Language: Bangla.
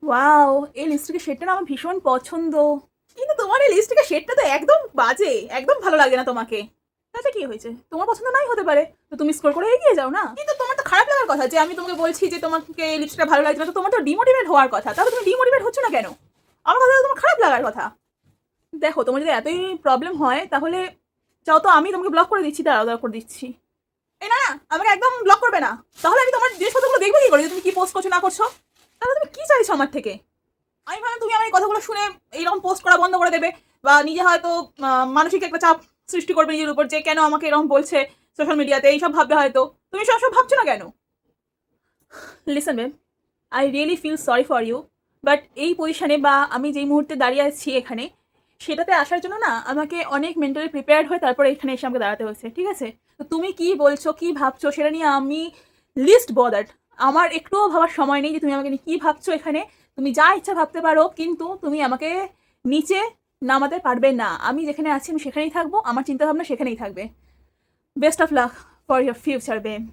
ওয়াও, এই লিপস্টিকের শেডটা না আমার ভীষণ পছন্দ। কিন্তু তোমার এই লিপস্টিকের শেডটা তো একদম বাজে, একদম ভালো লাগে না তোমাকে। তাতে কি হয়েছে, তোমার পছন্দ নাই হতে পারে, তো তুমি স্কোর করে এগিয়ে যাও না। কিন্তু তোমার তো খারাপ লাগার কথা যে আমি তোমাকে বলছি যে তোমাকে এই লিপস্টিকটা ভালো লাগছে না, তো তোমার তো ডিমোটিভেট হওয়ার কথা, তাহলে তুমি ডিমোটিভেট হচ্ছ না কেন? আমার কথা তোমার খারাপ লাগার কথা। দেখো, তোমার যদি এতই প্রবলেম হয় তাহলে চাও তো আমি তোমাকে ব্লক করে দিচ্ছি, দাঁড়াও করে দিচ্ছি। এই না না, আমাকে একদম ব্লক করবে না। তাহলে আমি তোমার জিনিসপত্রগুলো দেখবো কি করে যে তুমি কি পোস্ট করছো না করছো? তাহলে তুমি কি চাইছো আমার থেকে? আমি ভাবলাম তুমি আমার এই কথাগুলো শুনে এইরকম পোস্ট করা বন্ধ করে দেবে, বা নিজে হয়তো মানসিক একটা চাপ সৃষ্টি করবে নিজের উপর যে কেন আমাকে এরকম বলছে সোশ্যাল মিডিয়াতে, এইসব ভাববে হয়তো। তুমি সব ভাবছো না কেন? Listen ma'am, I really feel sorry for you, but এই পজিশনে বা আমি যেই মুহূর্তে দাঁড়িয়ে আছি এখানে, সেটাতে আসার জন্য না আমাকে অনেক মেন্টালি প্রিপেয়ার্ড হয়ে তারপরে এখানে এসে আমাকে দাঁড়াতে হয়েছে, ঠিক আছে? তো তুমি কি বলছো, কি ভাবছো, সেটা নিয়ে আমি লিস্ট বদার্ড। আমার একটুও ভাবার সময় নেই যে তুমি আমাকে নিয়ে কী ভাবছো এখানে। তুমি যা ইচ্ছা ভাবতে পারো, কিন্তু তুমি আমাকে নিচে নামাতে পারবে না। আমি যেখানে আছি আমি সেখানেই থাকবো, আমার চিন্তাভাবনা সেখানেই থাকবে। Best of luck for your future, বেম।